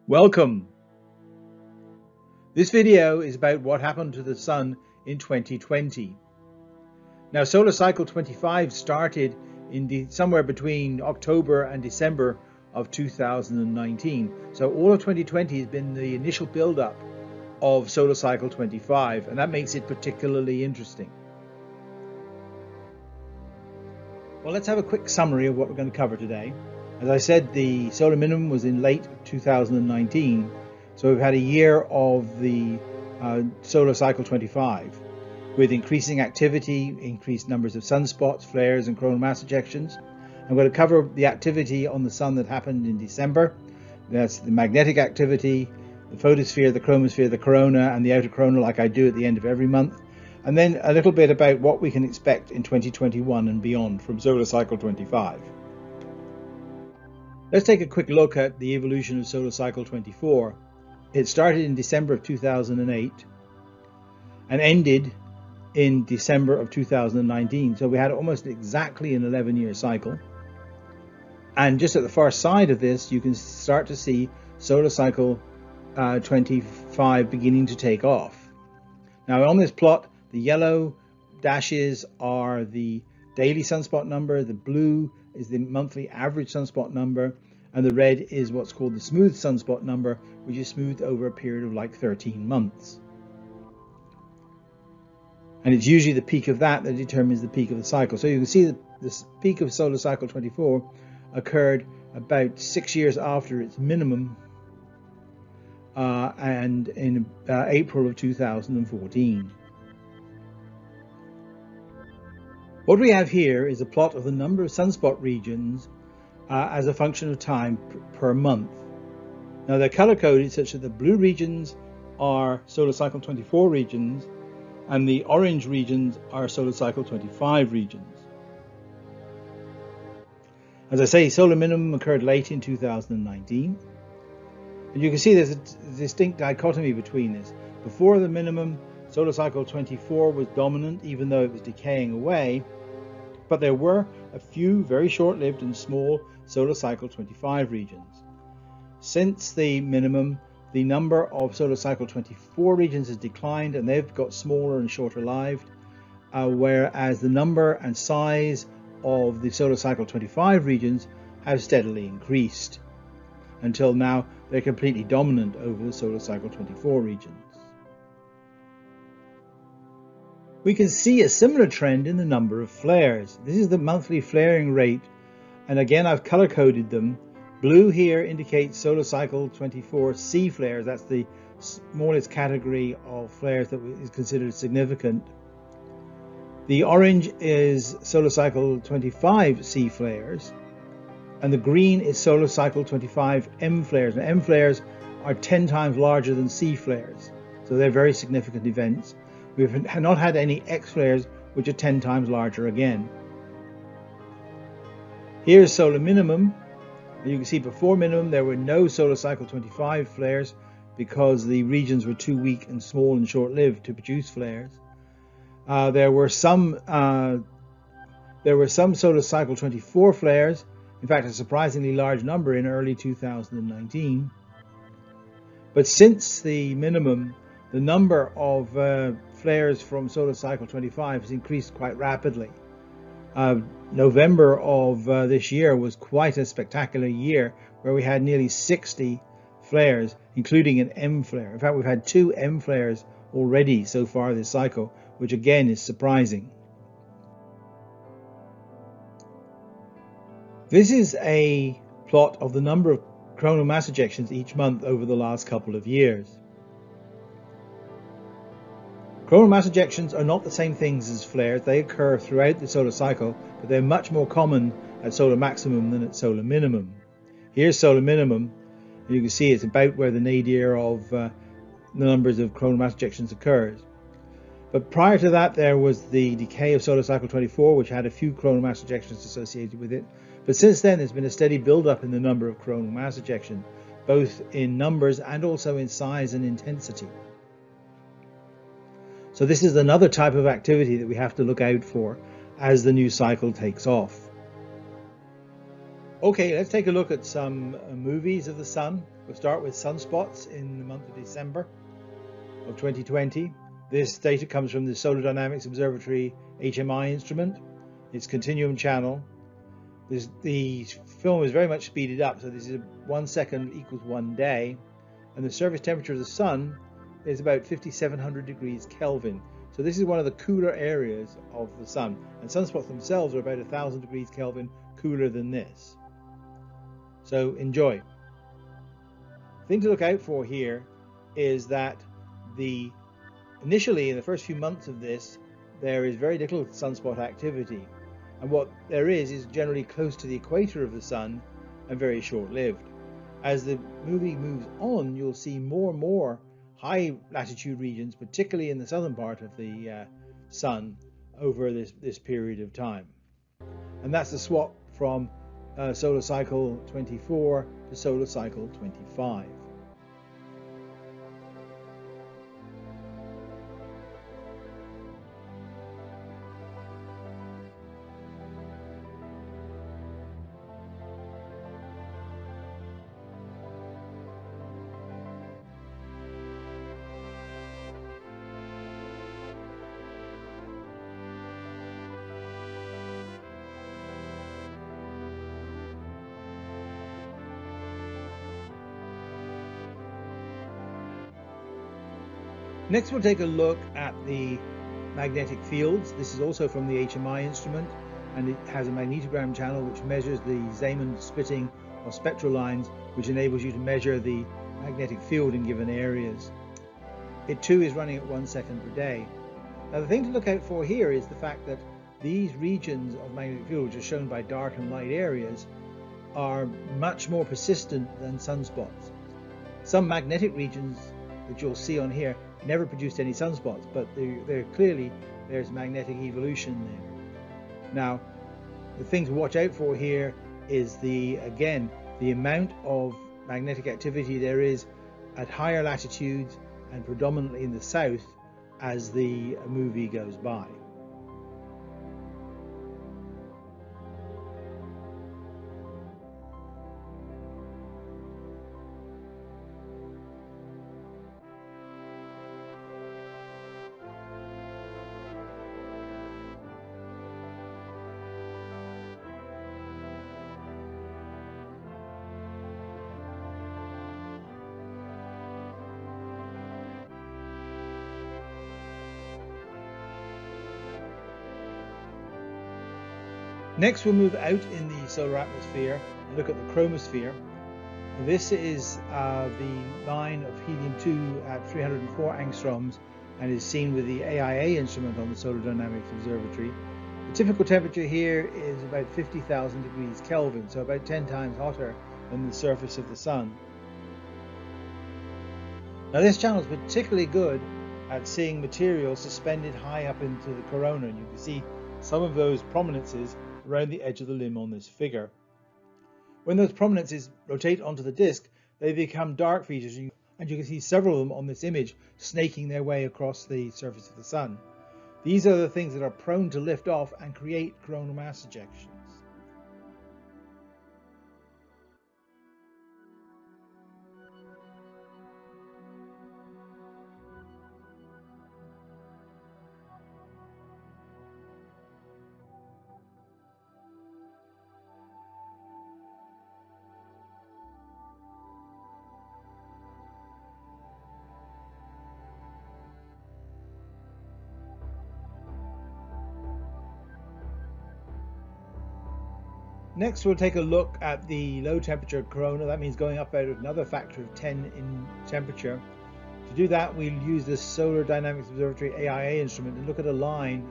Welcome! This video is about what happened to the Sun in 2020. Now, solar cycle 25 started in somewhere between October and December of 2019. So all of 2020 has been the initial build-up of solar cycle 25, and that makes it particularly interesting. Well, let's have a quick summary of what we're going to cover today. As I said, the solar minimum was in late 2019, so we've had a year of the solar cycle 25 with increasing activity, increased numbers of sunspots, flares and coronal mass ejections. I'm going to cover the activity on the Sun that happened in December. That's the magnetic activity, the photosphere, the chromosphere, the corona and the outer coronal, like I do at the end of every month. And then a little bit about what we can expect in 2021 and beyond from solar cycle 25. Let's take a quick look at the evolution of solar cycle 24. It started in December of 2008 and ended in December of 2019. So we had almost exactly an 11-year cycle. And just at the far side of this, you can start to see solar cycle 25 beginning to take off. Now on this plot, the yellow dashes are the daily sunspot number, the blue is the monthly average sunspot number, and the red is what's called the smooth sunspot number, which is smoothed over a period of like 13 months. And it's usually the peak of that determines the peak of the cycle. So you can see that this peak of solar cycle 24 occurred about 6 years after its minimum, and in April of 2014. What we have here is a plot of the number of sunspot regions as a function of time per month. Now they're color coded such that the blue regions are solar cycle 24 regions and the orange regions are solar cycle 25 regions. As I say, solar minimum occurred late in 2019. And you can see there's a distinct dichotomy between this. Before the minimum, solar cycle 24 was dominant, even though it was decaying away. But there were a few very short-lived and small solar cycle 25 regions. Since the minimum, the number of solar cycle 24 regions has declined and they've got smaller and shorter lived, whereas the number and size of the solar cycle 25 regions have steadily increased. Until now, they're completely dominant over the solar cycle 24 regions. We can see a similar trend in the number of flares. This is the monthly flaring rate, and again I've color coded them. Blue here indicates solar cycle 24 C flares. That's the smallest category of flares that is considered significant. The orange is solar cycle 25 C flares, and the green is solar cycle 25 M flares. Now, M flares are 10 times larger than C flares, so they're very significant events. We've not had any X flares, which are 10 times larger again. Here's solar minimum. You can see before minimum there were no solar cycle 25 flares because the regions were too weak and small and short-lived to produce flares. There were some solar cycle 24 flares. In fact, a surprisingly large number in early 2019. But since the minimum, the number of flares from solar cycle 25 has increased quite rapidly. November of this year was quite a spectacular year where we had nearly 60 flares, including an M flare. In fact, we've had 2 M flares already so far this cycle, which again is surprising. This is a plot of the number of coronal mass ejections each month over the last couple of years. Coronal mass ejections are not the same things as flares. They occur throughout the solar cycle, but they're much more common at solar maximum than at solar minimum. Here's solar minimum. You can see it's about where the nadir of the numbers of coronal mass ejections occurs. But prior to that, there was the decay of solar cycle 24, which had a few coronal mass ejections associated with it. But since then, there's been a steady build-up in the number of coronal mass ejections, both in numbers and also in size and intensity. So this is another type of activity that we have to look out for as the new cycle takes off. Okay, let's take a look at some movies of the sun. We'll start with Sunspots in the month of December of 2020. This data comes from the Solar Dynamics Observatory HMI instrument. It's continuum channel. The film is very much speeded up, so this is 1 second equals 1 day, and the surface temperature of the sun is about 5700 degrees Kelvin. So this is one of the cooler areas of the sun, and sunspots themselves are about 1000 degrees Kelvin cooler than this. So enjoy. The thing to look out for here is that initially in the first few months of this, there is very little sunspot activity, and what there is generally close to the equator of the sun and very short-lived. As the movie moves on, you'll see more and more high latitude regions, particularly in the southern part of the sun, over this period of time. And that's the swap from solar cycle 24 to solar cycle 25. Next, we'll take a look at the magnetic fields. This is also from the HMI instrument, and it has a magnetogram channel which measures the Zeeman splitting or spectral lines, which enables you to measure the magnetic field in given areas. It too is running at 1 second per day. Now, the thing to look out for here is the fact that these regions of magnetic field, which are shown by dark and light areas, are much more persistent than sunspots. Some magnetic regions that you'll see on here never produced any sunspots, but there's magnetic evolution there. Now, the thing to watch out for here is the amount of magnetic activity there is at higher latitudes and predominantly in the south as the movie goes by. Next, we'll move out in the solar atmosphere and look at the chromosphere. This is the line of helium-2 at 304 angstroms and is seen with the AIA instrument on the Solar Dynamics Observatory. The typical temperature here is about 50,000 degrees Kelvin, so about 10 times hotter than the surface of the sun. Now, this channel is particularly good at seeing material suspended high up into the corona, and you can see some of those prominences around the edge of the limb on this figure. When those prominences rotate onto the disk, they become dark features, and you can see several of them on this image snaking their way across the surface of the sun. These are the things that are prone to lift off and create coronal mass ejections. Next, we'll take a look at the low temperature corona. That means going up about another factor of 10 in temperature. To do that, we'll use the Solar Dynamics Observatory AIA instrument and look at an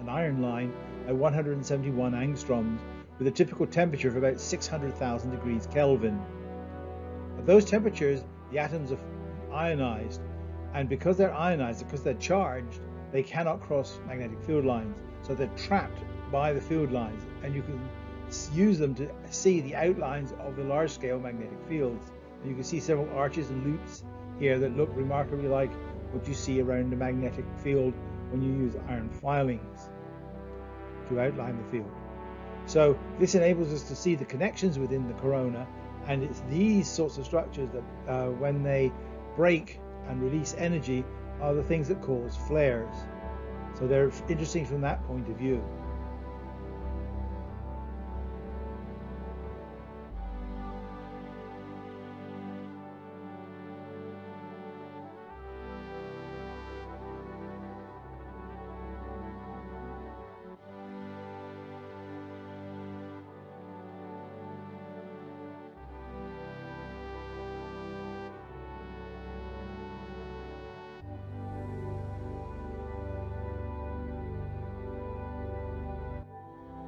iron line at 171 angstroms with a typical temperature of about 600,000 degrees Kelvin. At those temperatures, the atoms are ionized, and because they're ionized, because they're charged, they cannot cross magnetic field lines, so they're trapped by the field lines, and you can use them to see the outlines of the large-scale magnetic fields. And you can see several arches and loops here that look remarkably like what you see around the magnetic field when you use iron filings to outline the field. So this enables us to see the connections within the corona, and it's these sorts of structures that when they break and release energy are the things that cause flares. So they're interesting from that point of view.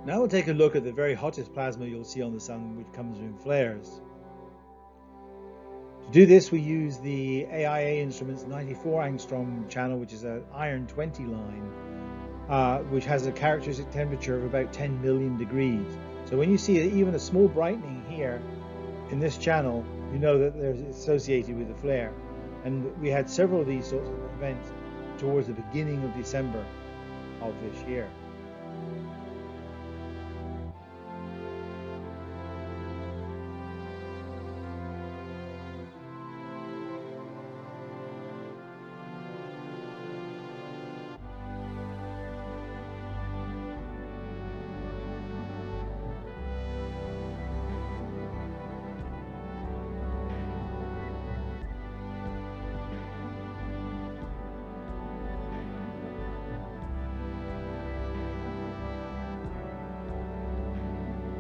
Now we'll take a look at the very hottest plasma you'll see on the Sun, which comes in flares. To do this, we use the AIA instrument's 94 angstrom channel, which is an iron 20 line, which has a characteristic temperature of about 10 million degrees. So when you see even a small brightening here in this channel, you know that they're associated with a flare. And we had several of these sorts of events towards the beginning of December of this year.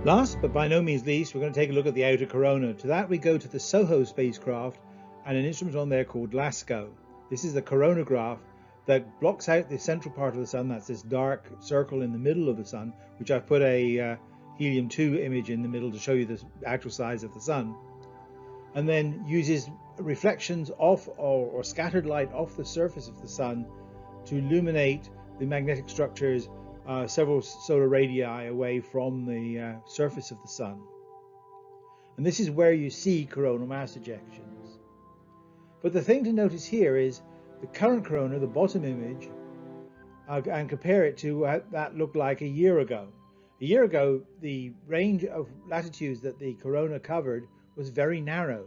Last, but by no means least, we're going to take a look at the outer corona. To that, we go to the SOHO spacecraft and an instrument on there called LASCO. This is the coronagraph that blocks out the central part of the Sun. That's this dark circle in the middle of the Sun, which I've put a helium-2 image in the middle to show you the actual size of the Sun. And then uses reflections off or scattered light off the surface of the Sun to illuminate the magnetic structures several solar radii away from the surface of the Sun. And this is where you see coronal mass ejections. But the thing to notice here is the current corona, the bottom image, and compare it to what that looked like a year ago. A year ago, the range of latitudes that the corona covered was very narrow.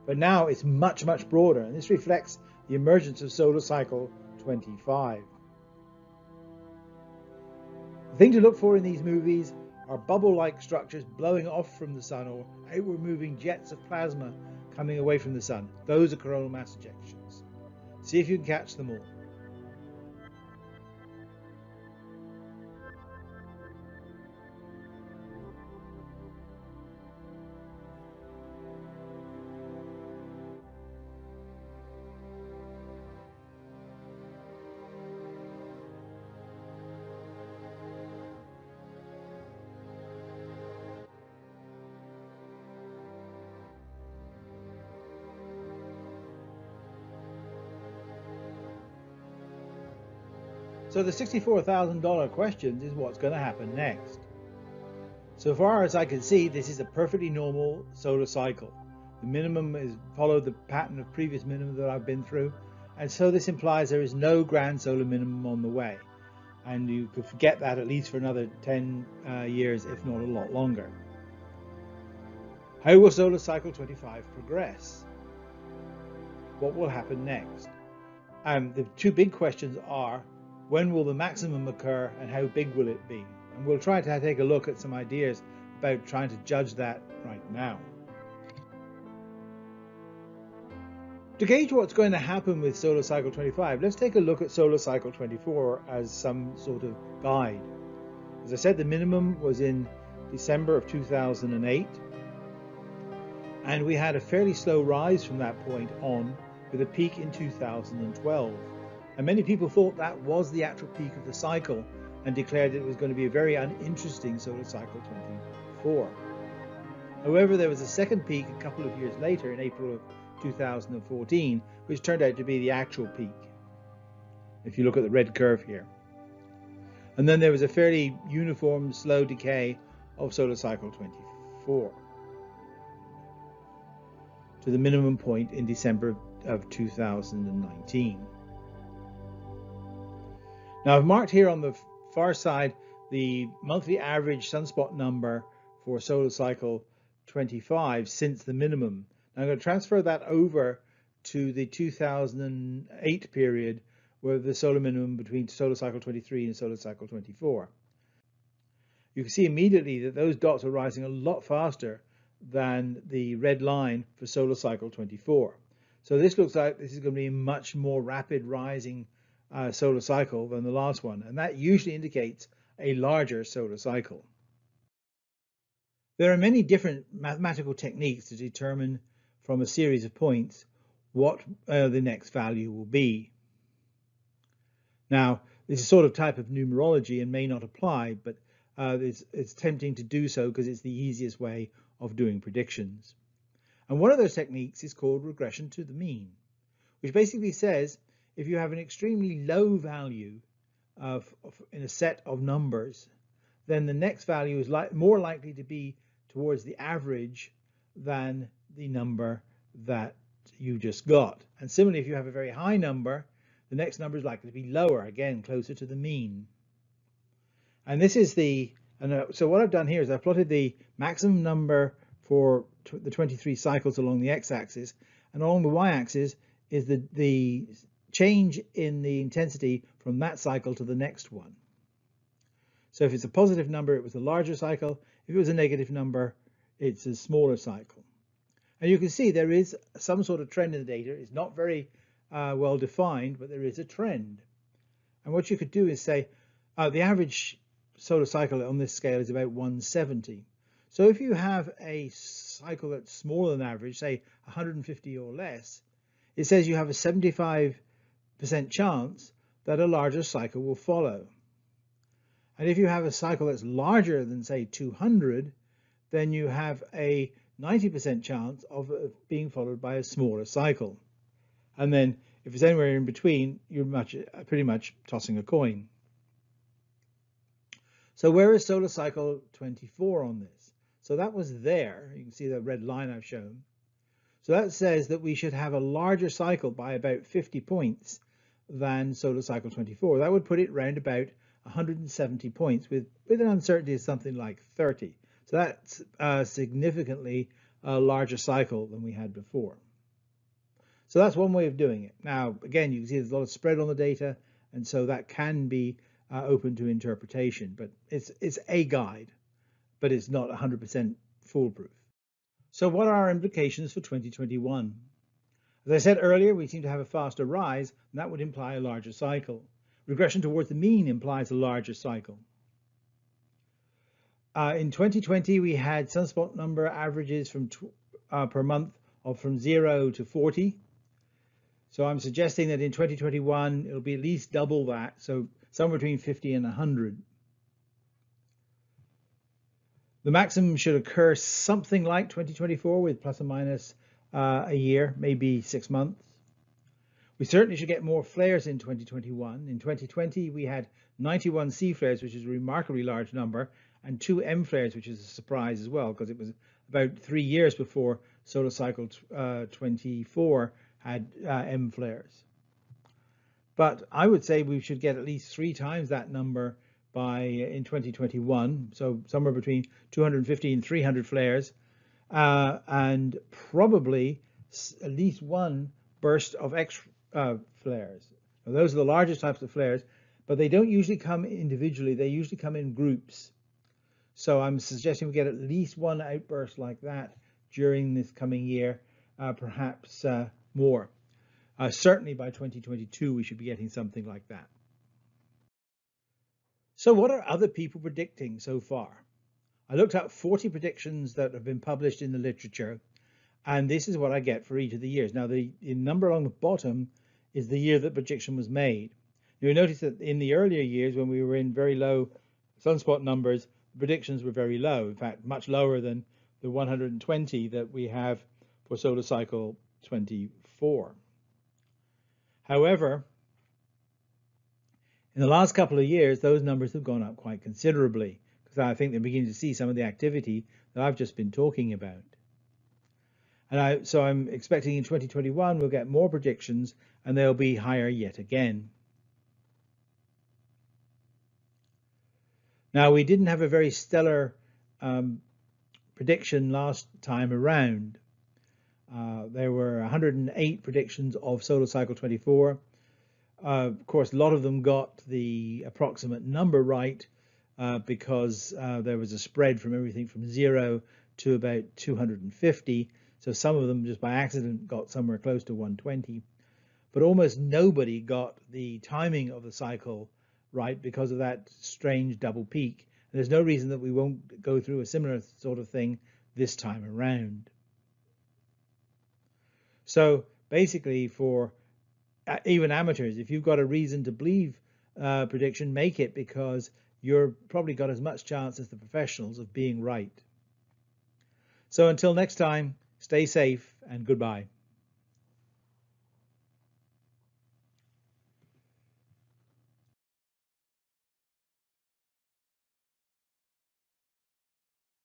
But now it's much, much broader, and this reflects the emergence of solar cycle 25. The thing to look for in these movies are bubble-like structures blowing off from the Sun or outward moving jets of plasma coming away from the Sun. Those are coronal mass ejections. See if you can catch them all. So the $64,000 question is what's going to happen next. So far as I can see, this is a perfectly normal solar cycle. The minimum is followed the pattern of previous minimum that I've been through, and so this implies there is no grand solar minimum on the way. And you could forget that at least for another 10 years, if not a lot longer. How will solar cycle 25 progress? What will happen next? The two big questions are, when will the maximum occur and how big will it be? And we'll try to take a look at some ideas about trying to judge that right now. To gauge what's going to happen with solar cycle 25, let's take a look at solar cycle 24 as some sort of guide. As I said, the minimum was in December of 2008, and we had a fairly slow rise from that point on with a peak in 2012. And many people thought that was the actual peak of the cycle and declared it was going to be a very uninteresting solar cycle 24. However, there was a second peak a couple of years later in April of 2014, which turned out to be the actual peak, if you look at the red curve here. And then there was a fairly uniform slow decay of solar cycle 24 to the minimum point in December of 2019. Now I've marked here on the far side the monthly average sunspot number for solar cycle 25 since the minimum. Now I'm going to transfer that over to the 2008 period, where the solar minimum between solar cycle 23 and solar cycle 24. You can see immediately that those dots are rising a lot faster than the red line for solar cycle 24. So this looks like this is going to be a much more rapid rising solar cycle than the last one, and that usually indicates a larger solar cycle. There are many different mathematical techniques to determine from a series of points what the next value will be. Now, this is a sort of type of numerology and may not apply, but it's tempting to do so because it's the easiest way of doing predictions. And one of those techniques is called regression to the mean, which basically says if you have an extremely low value in a set of numbers, then the next value is more likely to be towards the average than the number that you just got. And similarly, if you have a very high number, the next number is likely to be lower, again, closer to the mean. And this is so what I've done here is I've plotted the maximum number for the 23 cycles along the x-axis, and along the y-axis is the change in the intensity from that cycle to the next one. So if it's a positive number, it was a larger cycle. If it was a negative number, it's a smaller cycle. And you can see there is some sort of trend in the data. It's not very well defined, but there is a trend. And what you could do is say the average solar cycle on this scale is about 170. So if you have a cycle that's smaller than average, say 150 or less, it says you have a 75% chance that a larger cycle will follow. And if you have a cycle that's larger than, say, 200, then you have a 90% chance of being followed by a smaller cycle. And then if it's anywhere in between, you're pretty much tossing a coin. So where is solar cycle 24 on this? So that was there. You can see the red line I've shown. So that says that we should have a larger cycle by about 50 points than solar cycle 24. That would put it round about 170 points with an uncertainty of something like 30. So that's significantly a larger cycle than we had before. So that's one way of doing it. Now, again, you can see there's a lot of spread on the data, and so that can be open to interpretation, but it's a guide, but it's not 100% foolproof. So what are our implications for 2021? As I said earlier, we seem to have a faster rise, and that would imply a larger cycle. Regression towards the mean implies a larger cycle. In 2020, we had sunspot number averages per month from 0 to 40. So I'm suggesting that in 2021, it'll be at least double that, so somewhere between 50 and 100. The maximum should occur something like 2024 with plus or minus a year, maybe 6 months. We certainly should get more flares in 2021. In 2020, we had 91 C flares, which is a remarkably large number, and 2 M flares, which is a surprise as well, because it was about 3 years before solar cycle 24 had M flares. But I would say we should get at least 3 times that number in 2021, so somewhere between 250 and 300 flares, and probably at least 1 burst of X flares. Now, those are the largest types of flares, but they don't usually come individually, they usually come in groups. So I'm suggesting we get at least 1 outburst like that during this coming year, perhaps more. Certainly by 2022 we should be getting something like that. So what are other people predicting so far? I looked up 40 predictions that have been published in the literature, and this is what I get for each of the years. Now the number along the bottom is the year that prediction was made. You'll notice that in the earlier years when we were in very low sunspot numbers, the predictions were very low, in fact much lower than the 120 that we have for solar cycle 24. However, in the last couple of years, those numbers have gone up quite considerably, because I think they're beginning to see some of the activity that I've just been talking about. And so I'm expecting in 2021 we'll get more predictions, and they'll be higher yet again. Now, we didn't have a very stellar prediction last time around. There were 108 predictions of solar cycle 24. Of course, a lot of them got the approximate number right because there was a spread from everything from 0 to about 250. So some of them just by accident got somewhere close to 120. But almost nobody got the timing of the cycle right because of that strange double peak. And there's no reason that we won't go through a similar sort of thing this time around. So basically, for even amateurs, if you've got a reason to believe prediction, make it, because you're probably got as much chance as the professionals of being right. So until next time, stay safe and goodbye.